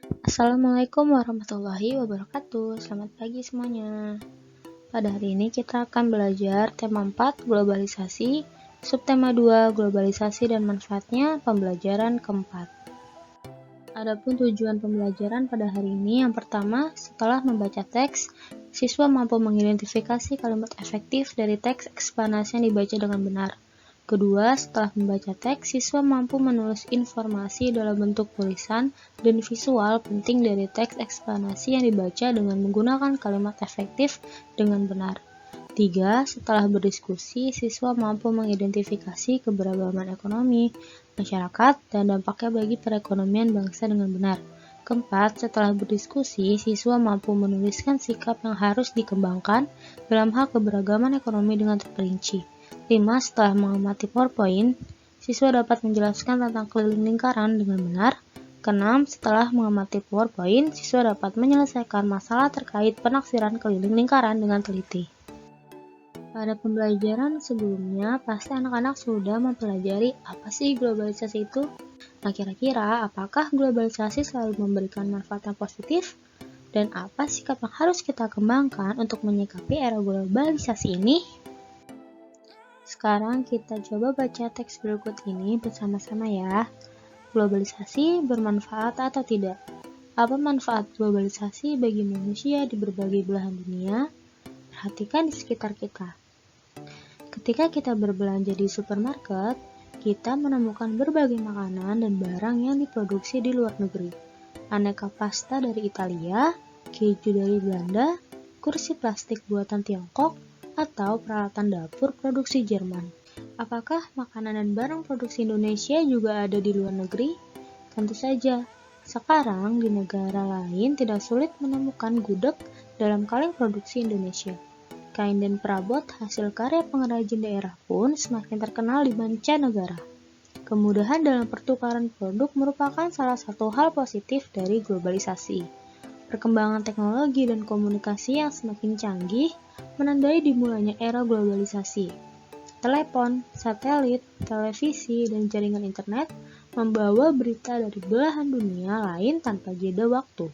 Assalamualaikum warahmatullahi wabarakatuh. Selamat pagi semuanya. Pada hari ini kita akan belajar tema 4 globalisasi, subtema 2 globalisasi dan manfaatnya, pembelajaran keempat. Adapun tujuan pembelajaran pada hari ini, yang pertama, setelah membaca teks, siswa mampu mengidentifikasi kalimat efektif dari teks eksplanasi yang dibaca dengan benar. Kedua, setelah membaca teks, siswa mampu menulis informasi dalam bentuk tulisan dan visual penting dari teks eksplanasi yang dibaca dengan menggunakan kalimat efektif dengan benar. 3. Setelah berdiskusi, siswa mampu mengidentifikasi keberagaman ekonomi, masyarakat, dan dampaknya bagi perekonomian bangsa dengan benar. Keempat, setelah berdiskusi, siswa mampu menuliskan sikap yang harus dikembangkan dalam hal keberagaman ekonomi dengan terperinci. 5. Setelah mengamati PowerPoint, siswa dapat menjelaskan tentang keliling lingkaran dengan benar. Keenam, setelah mengamati PowerPoint, siswa dapat menyelesaikan masalah terkait penaksiran keliling lingkaran dengan teliti. Pada pembelajaran sebelumnya, pasti anak-anak sudah mempelajari apa sih globalisasi itu? Nah, kira-kira apakah globalisasi selalu memberikan manfaat yang positif? Dan apa sikap yang harus kita kembangkan untuk menyikapi era globalisasi ini? Sekarang kita coba baca teks berikut ini bersama-sama ya. Globalisasi bermanfaat atau tidak? Apa manfaat globalisasi bagi manusia di berbagai belahan dunia? Perhatikan di sekitar kita. Ketika kita berbelanja di supermarket, kita menemukan berbagai makanan dan barang yang diproduksi di luar negeri. Aneka pasta dari Italia, keju dari Belanda, kursi plastik buatan Tiongkok, atau peralatan dapur produksi Jerman. Apakah makanan dan barang produksi Indonesia juga ada di luar negeri? Tentu saja. Sekarang di negara lain tidak sulit menemukan gudeg dalam kaleng produksi Indonesia. Kain dan perabot hasil karya pengrajin daerah pun semakin terkenal di mancanegara. Kemudahan dalam pertukaran produk merupakan salah satu hal positif dari globalisasi. Perkembangan teknologi dan komunikasi yang semakin canggih menandai dimulainya era globalisasi. Telepon, satelit, televisi, dan jaringan internet membawa berita dari belahan dunia lain tanpa jeda waktu.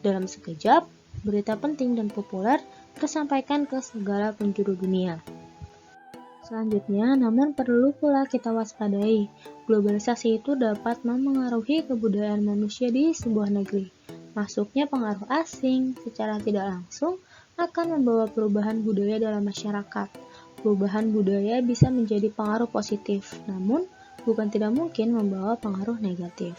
Dalam sekejap, berita penting dan populer tersampaikan ke segala penjuru dunia. Selanjutnya, namun perlu pula kita waspadai, globalisasi itu dapat memengaruhi kebudayaan manusia di sebuah negeri. Masuknya pengaruh asing secara tidak langsung akan membawa perubahan budaya dalam masyarakat. Perubahan budaya bisa menjadi pengaruh positif, namun bukan tidak mungkin membawa pengaruh negatif.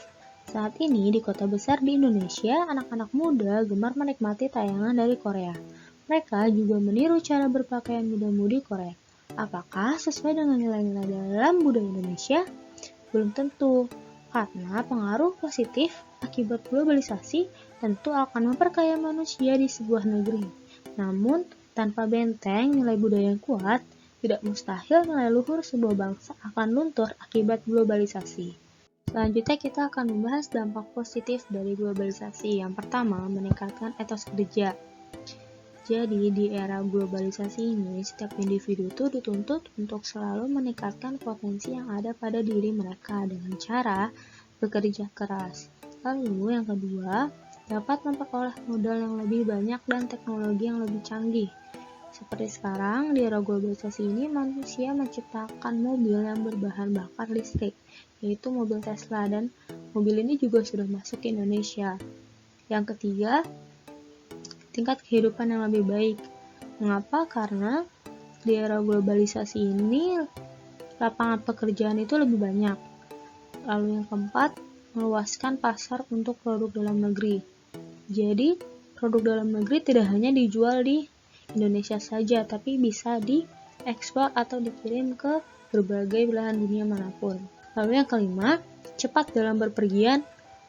Saat ini di kota besar di Indonesia, anak-anak muda gemar menikmati tayangan dari Korea. Mereka juga meniru cara berpakaian muda-mudi Korea. Apakah sesuai dengan nilai-nilai dalam budaya Indonesia? Belum tentu, karena pengaruh positif akibat globalisasi tentu akan memperkaya manusia di sebuah negeri. Namun, tanpa benteng nilai budaya yang kuat, tidak mustahil nilai luhur sebuah bangsa akan luntur akibat globalisasi. Selanjutnya kita akan membahas dampak positif dari globalisasi. Yang pertama, meningkatkan etos kerja. Jadi, di era globalisasi ini, setiap individu itu dituntut untuk selalu meningkatkan potensi yang ada pada diri mereka dengan cara bekerja keras. Lalu, yang kedua, dapat memperoleh modal yang lebih banyak dan teknologi yang lebih canggih. Seperti sekarang, di era globalisasi ini, manusia menciptakan mobil yang berbahan bakar listrik, yaitu mobil Tesla, dan mobil ini juga sudah masuk ke Indonesia. Yang ketiga, tingkat kehidupan yang lebih baik. Mengapa? Karena di era globalisasi ini lapangan pekerjaan itu lebih banyak. Lalu yang keempat, meluaskan pasar untuk produk dalam negeri. Jadi, produk dalam negeri tidak hanya dijual di Indonesia saja, tapi bisa diekspor atau dikirim ke berbagai belahan dunia manapun. Lalu yang kelima, cepat dalam berpergian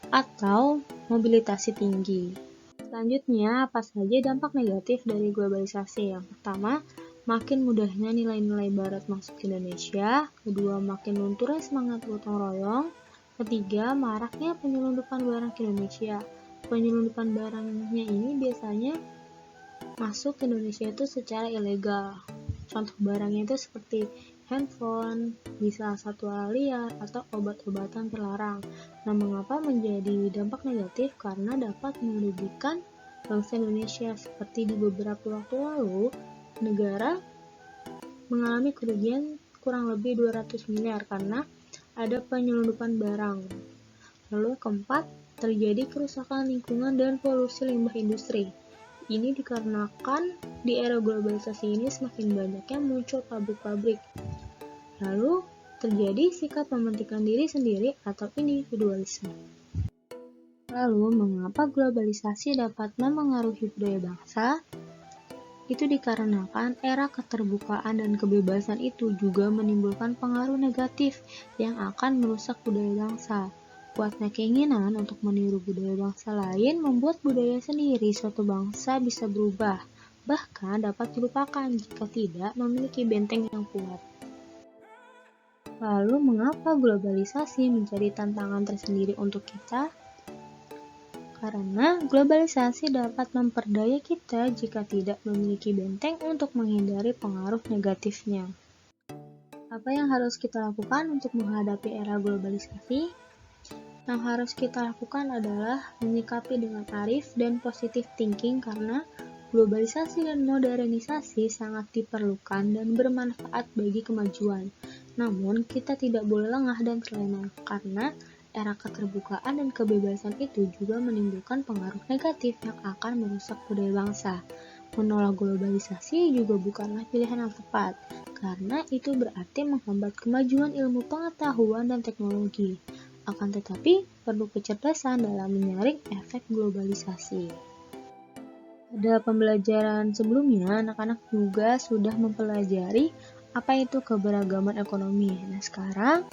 atau mobilitas tinggi. Selanjutnya, apa saja dampak negatif dari globalisasi? Yang pertama, makin mudahnya nilai-nilai barat masuk ke Indonesia. Kedua, makin lunturnya semangat gotong royong. Ketiga, maraknya penyelundupan barang ke Indonesia. Penyelundupan barangnya ini biasanya masuk ke Indonesia itu secara ilegal. Contoh barangnya itu seperti handphone, bisa satwa liar, atau obat-obatan terlarang. Nah, mengapa menjadi dampak negatif? Karena dapat merugikan bangsa Indonesia. Seperti di beberapa waktu lalu, negara mengalami kerugian kurang lebih 200 miliar karena ada penyelundupan barang. Lalu keempat, terjadi kerusakan lingkungan dan polusi limbah industri. Ini dikarenakan di era globalisasi ini semakin banyaknya muncul pabrik-pabrik. Lalu, terjadi sikap mementingkan diri sendiri atau individualisme. Lalu, mengapa globalisasi dapat memengaruhi budaya bangsa? Itu dikarenakan era keterbukaan dan kebebasan itu juga menimbulkan pengaruh negatif yang akan merusak budaya bangsa. Kuatnya keinginan untuk meniru budaya bangsa lain membuat budaya sendiri suatu bangsa bisa berubah, bahkan dapat dilupakan jika tidak memiliki benteng yang kuat. Lalu, mengapa globalisasi menjadi tantangan tersendiri untuk kita? Karena globalisasi dapat memperdaya kita jika tidak memiliki benteng untuk menghindari pengaruh negatifnya. Apa yang harus kita lakukan untuk menghadapi era globalisasi? Yang harus kita lakukan adalah menyikapi dengan arif dan positive thinking karena globalisasi dan modernisasi sangat diperlukan dan bermanfaat bagi kemajuan. Namun, kita tidak boleh lengah dan terlena karena era keterbukaan dan kebebasan itu juga menimbulkan pengaruh negatif yang akan merusak budaya bangsa. Menolak globalisasi juga bukanlah pilihan yang tepat, karena itu berarti menghambat kemajuan ilmu pengetahuan dan teknologi. Akan tetapi, perlu kecerdasan dalam menyaring efek globalisasi. Pada pembelajaran sebelumnya, anak-anak juga sudah mempelajari apa itu keberagaman ekonomi. Nah, sekarang,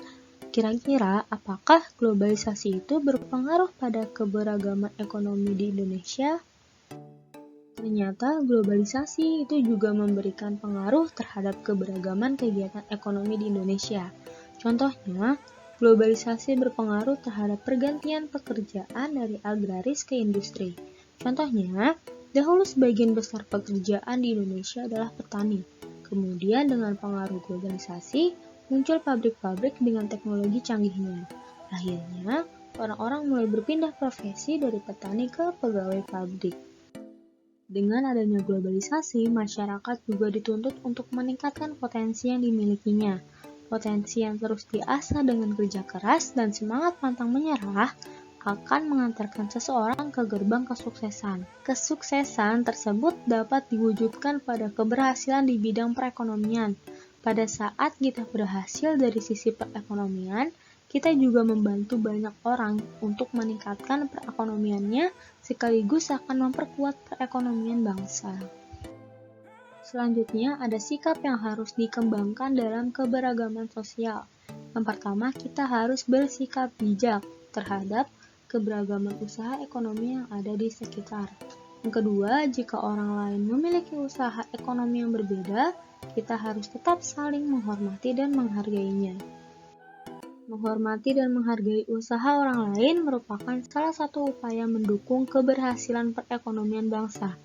kira-kira apakah globalisasi itu berpengaruh pada keberagaman ekonomi di Indonesia? Ternyata globalisasi itu juga memberikan pengaruh terhadap keberagaman kegiatan ekonomi di Indonesia. Contohnya, globalisasi berpengaruh terhadap pergantian pekerjaan dari agraris ke industri. Contohnya, dahulu sebagian besar pekerjaan di Indonesia adalah petani. Kemudian dengan pengaruh globalisasi, muncul pabrik-pabrik dengan teknologi canggihnya. Akhirnya, orang-orang mulai berpindah profesi dari petani ke pegawai pabrik. Dengan adanya globalisasi, masyarakat juga dituntut untuk meningkatkan potensi yang dimilikinya. Potensi yang terus diasah dengan kerja keras dan semangat pantang menyerah akan mengantarkan seseorang ke gerbang kesuksesan. Kesuksesan tersebut dapat diwujudkan pada keberhasilan di bidang perekonomian. Pada saat kita berhasil dari sisi perekonomian, kita juga membantu banyak orang untuk meningkatkan perekonomiannya sekaligus akan memperkuat perekonomian bangsa. Selanjutnya, ada sikap yang harus dikembangkan dalam keberagaman sosial. Yang pertama, kita harus bersikap bijak terhadap keberagaman usaha ekonomi yang ada di sekitar. Yang kedua, jika orang lain memiliki usaha ekonomi yang berbeda, kita harus tetap saling menghormati dan menghargainya. Menghormati dan menghargai usaha orang lain merupakan salah satu upaya mendukung keberhasilan perekonomian bangsa.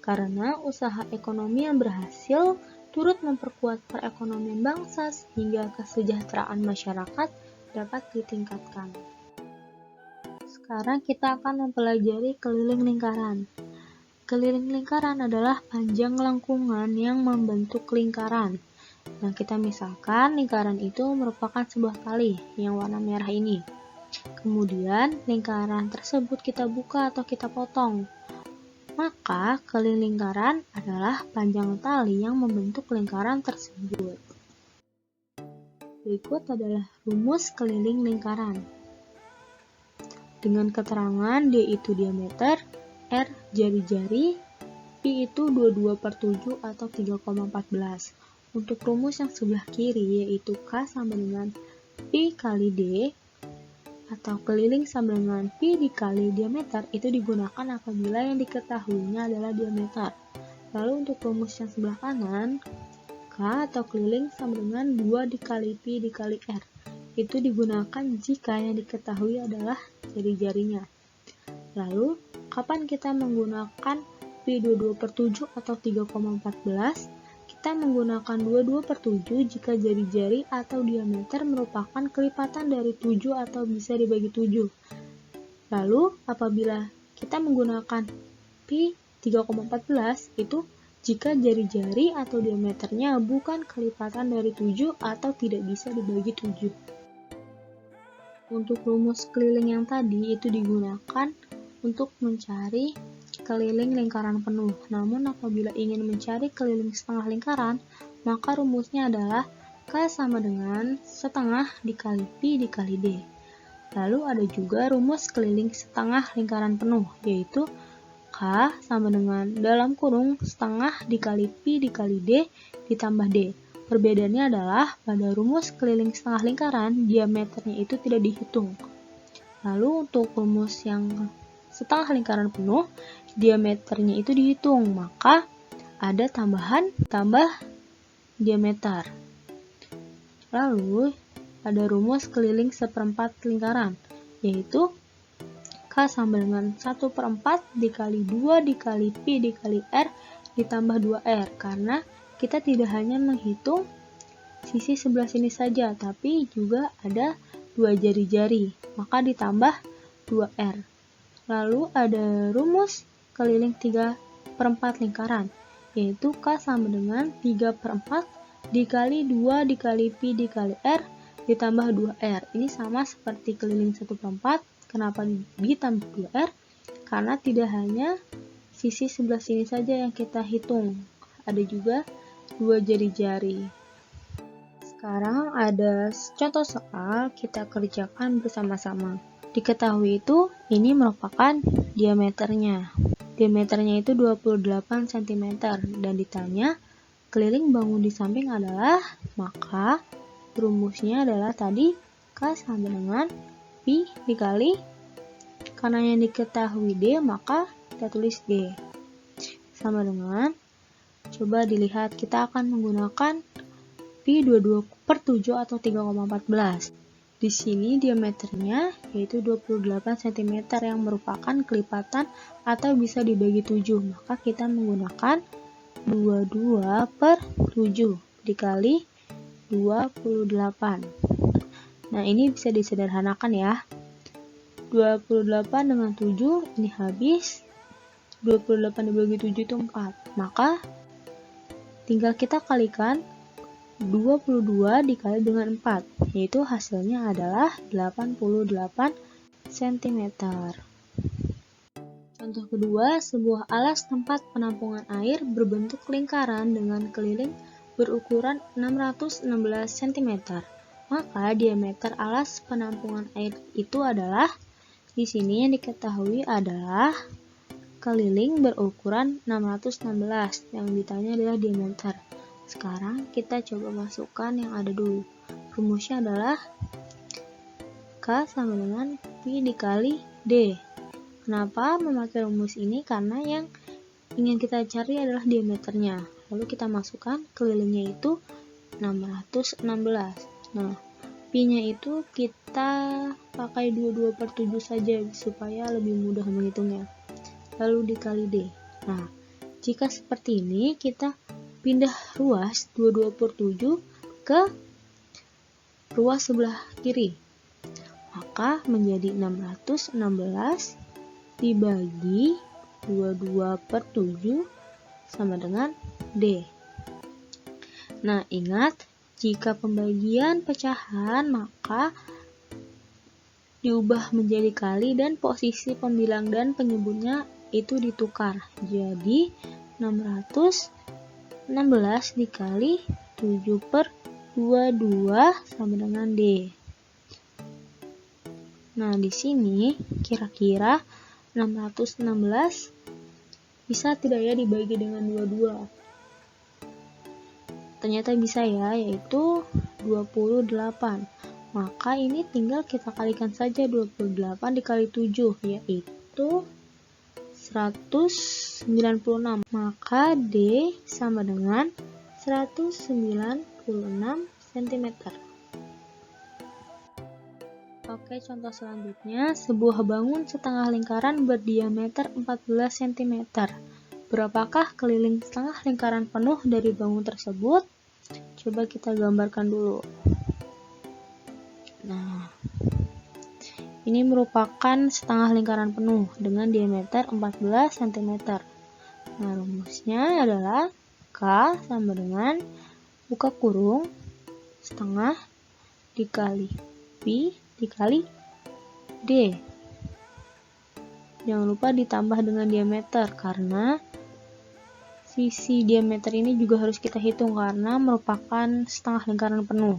Karena usaha ekonomi yang berhasil turut memperkuat perekonomian bangsa sehingga kesejahteraan masyarakat dapat ditingkatkan. Sekarang kita akan mempelajari keliling lingkaran. Keliling lingkaran adalah panjang lengkungan yang membentuk lingkaran. Nah, kita misalkan lingkaran itu merupakan sebuah tali yang warna merah ini. Kemudian, lingkaran tersebut kita buka atau kita potong. Maka, keliling lingkaran adalah panjang tali yang membentuk lingkaran tersebut. Berikut adalah rumus keliling lingkaran. Dengan keterangan D itu diameter, R jari-jari, Pi itu 22/7 atau 3,14. Untuk rumus yang sebelah kiri yaitu K sama dengan Pi kali D, atau keliling sama dengan pi dikali diameter itu digunakan apabila yang diketahuinya adalah diameter. Lalu untuk rumus yang sebelah kanan, K atau keliling sama dengan 2 dikali pi dikali R. Itu digunakan jika yang diketahui adalah jari-jarinya. Lalu, kapan kita menggunakan pi 22/7 atau 3,14? kita menggunakan 22/7 jika jari-jari atau diameter merupakan kelipatan dari 7 atau bisa dibagi 7. Lalu, apabila kita menggunakan pi 3,14 itu jika jari-jari atau diameternya bukan kelipatan dari 7 atau tidak bisa dibagi 7. Untuk rumus keliling yang tadi itu digunakan untuk mencari keliling lingkaran penuh. Namun apabila ingin mencari keliling setengah lingkaran, maka rumusnya adalah K sama dengan setengah dikali Pi dikali D. Lalu ada juga rumus keliling setengah lingkaran penuh, yaitu K sama dengan dalam kurung setengah dikali Pi dikali D ditambah D. Perbedaannya adalah pada rumus keliling setengah lingkaran, diameternya itu tidak dihitung. Lalu untuk rumus yang setengah lingkaran penuh, diameternya itu dihitung, maka ada tambahan tambah diameter. Lalu ada rumus keliling seperempat lingkaran, yaitu K sama dengan 1/4 dikali 2 dikali Pi dikali R ditambah 2R, karena kita tidak hanya menghitung sisi sebelah sini saja, tapi juga ada 2 jari-jari, maka ditambah 2R. Lalu ada rumus keliling 3/4 lingkaran, yaitu K sama dengan 3/4 dikali 2 dikali Pi dikali R ditambah 2R. Ini sama seperti keliling 1/4. Kenapa ditambah 2R? Karena tidak hanya sisi sebelah sini saja yang kita hitung, ada juga 2 jari-jari. Sekarang ada contoh soal, kita kerjakan bersama-sama. Diketahui itu, ini merupakan diameternya. Diameternya itu 28 cm dan ditanya keliling bangun di samping adalah, maka rumusnya adalah tadi K sama dengan Pi dikali, karena yang diketahui D, maka kita tulis D. Sama dengan, coba dilihat, kita akan menggunakan Pi 22/7 atau 3,14. Di sini diameternya yaitu 28 cm yang merupakan kelipatan atau bisa dibagi 7. Maka kita menggunakan 22/7 dikali 28. Nah, ini bisa disederhanakan ya. 28 dengan 7 ini habis. 28 dibagi 7 itu 4. Maka tinggal kita kalikan 22 dikali dengan 4, yaitu hasilnya adalah 88 cm. Contoh kedua, sebuah alas tempat penampungan air berbentuk lingkaran dengan keliling berukuran 616 cm. Maka diameter alas penampungan air itu adalah, di sini yang diketahui adalah keliling berukuran 616, yang ditanya adalah diameter. Sekarang kita coba masukkan yang ada dulu. Rumusnya adalah K sama dengan Pi dikali D. Kenapa memakai rumus ini? Karena yang ingin kita cari adalah diameternya. Lalu kita masukkan kelilingnya itu 616. Nah, Pi-nya itu kita pakai 22/7 saja supaya lebih mudah menghitungnya. Lalu dikali D. Nah, jika seperti ini, kita pindah ruas 22/7 ke ruas sebelah kiri. Maka menjadi 616 dibagi 22/7 sama dengan D. Nah, ingat, jika pembagian pecahan maka diubah menjadi kali dan posisi pembilang dan penyebutnya itu ditukar. Jadi 616 dikali 7/22 sama dengan D. Nah, di sini kira-kira 616 bisa tidak ya dibagi dengan 22? Ternyata bisa ya, yaitu 28. Maka ini tinggal kita kalikan saja 28 dikali 7, yaitu 196. Maka D sama dengan 196 cm. Oke, contoh selanjutnya, sebuah bangun setengah lingkaran berdiameter 14 cm Berapakah keliling setengah lingkaran penuh dari bangun tersebut? Coba kita gambarkan dulu. Nah, ini merupakan setengah lingkaran penuh dengan diameter 14 cm. Nah, rumusnya adalah K sama dengan buka kurung setengah dikali pi dikali D. Jangan lupa ditambah dengan diameter karena sisi diameter ini juga harus kita hitung karena merupakan setengah lingkaran penuh.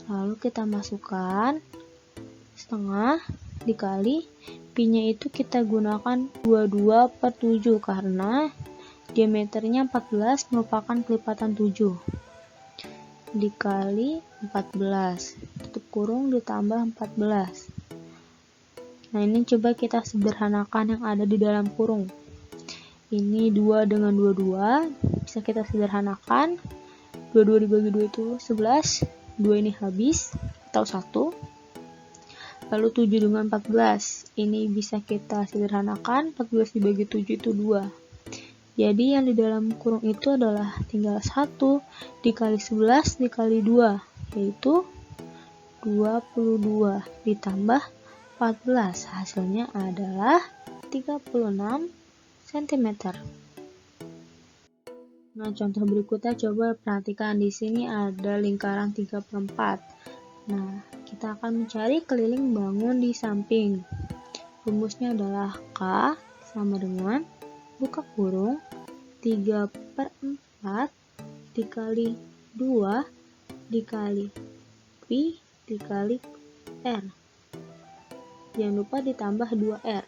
Lalu kita masukkan setengah dikali pi-nya itu kita gunakan 22/7 karena diameternya 14 merupakan kelipatan 7 dikali 14 tutup kurung ditambah 14. Nah, ini coba kita sederhanakan yang ada di dalam kurung. Ini 2 dengan 22 bisa kita sederhanakan. 22 dibagi 2 itu 11. 2 ini habis atau 1. Lalu 7 dengan 14. Ini bisa kita sederhanakan. 14 dibagi 7 itu 2. Jadi yang di dalam kurung itu adalah tinggal 1 dikali 11 dikali 2, yaitu 22 ditambah 14. Hasilnya adalah 36 cm. Nah, contoh berikutnya coba perhatikan di sini ada lingkaran 3/4. Nah, kita akan mencari keliling bangun di samping. Rumusnya adalah K sama dengan buka kurung 3/4 dikali 2 dikali pi dikali R. Jangan lupa ditambah 2R.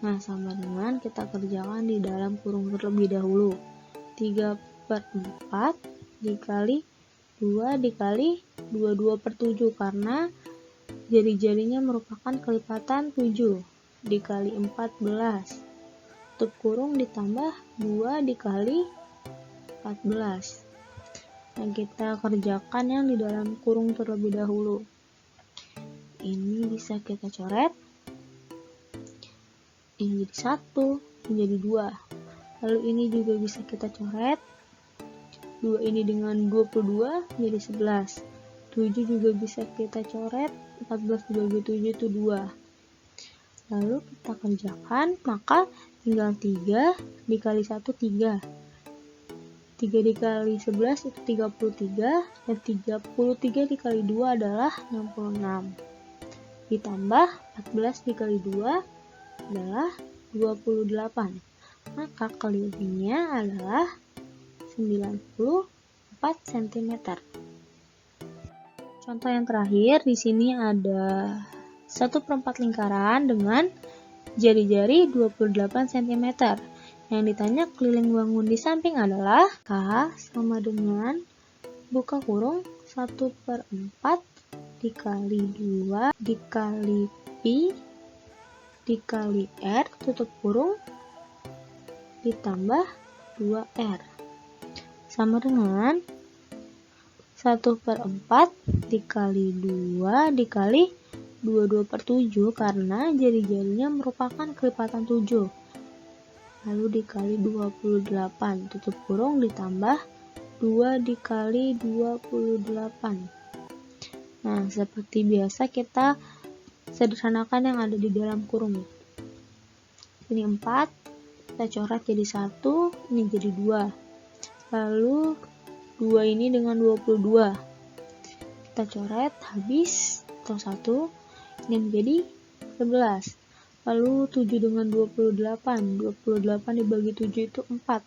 Nah, sama dengan kita kerjakan di dalam kurung terlebih dahulu. 3/4 dikali 2 dikali 22/7 karena jari-jarinya merupakan kelipatan 7 dikali 14. Tutup kurung ditambah 2 dikali 14. Nah, kita kerjakan yang di dalam kurung terlebih dahulu. Ini bisa kita coret. Ini jadi 1, ini jadi 2. Lalu ini juga bisa kita coret. 2 ini dengan 22 jadi 11. 7 juga bisa kita coret. 14 dibagi 7 itu 2. Lalu kita kerjakan, maka tinggal 3 dikali 1 3. 3 dikali 11 itu 33, dan 33 dikali 2 adalah 66. Ditambah 14 dikali 2 adalah 28. Maka kelilingnya adalah 94 cm. Contoh yang terakhir, di sini ada 1/4 lingkaran dengan jari-jari 28 cm. Yang ditanya keliling bangun di samping adalah K sama dengan buka kurung 1/4 dikali 2 dikali pi dikali R tutup kurung ditambah 2R sama dengan 1/4 dikali 2 dikali 22/7 karena jari-jarinya merupakan kelipatan 7. Lalu dikali 28 tutup kurung ditambah 2 dikali 28. Nah, seperti biasa kita sederhanakan yang ada di dalam kurung. Ini 4, kita coret jadi 1, ini jadi 2. Lalu 2 ini dengan 22. Kita coret habis atau 1, ini menjadi 11. Lalu 7 dengan 28. 28 dibagi 7 itu 4.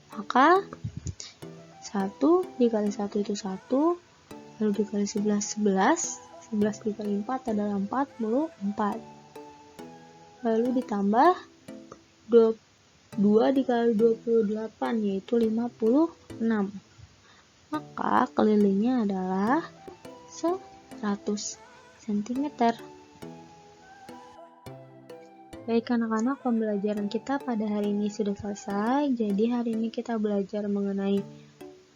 Maka 1 dikali 1 itu 1. Lalu dikali 11, 11. 11 dikali 4 adalah 44. Lalu ditambah 2 dikali 28 yaitu 56. Maka kelilingnya adalah 100 cm. Baik anak-anak, pembelajaran kita pada hari ini sudah selesai. Jadi hari ini kita belajar mengenai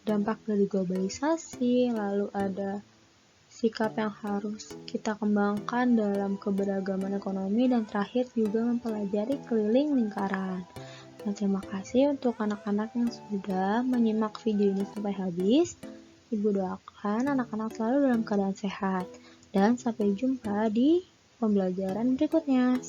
dampak dari globalisasi, lalu ada sikap yang harus kita kembangkan dalam keberagaman ekonomi, dan terakhir juga mempelajari keliling lingkaran. Nah, terima kasih untuk anak-anak yang sudah menyimak video ini sampai habis. Ibu doakan anak-anak selalu dalam keadaan sehat. Dan sampai jumpa di pembelajaran berikutnya.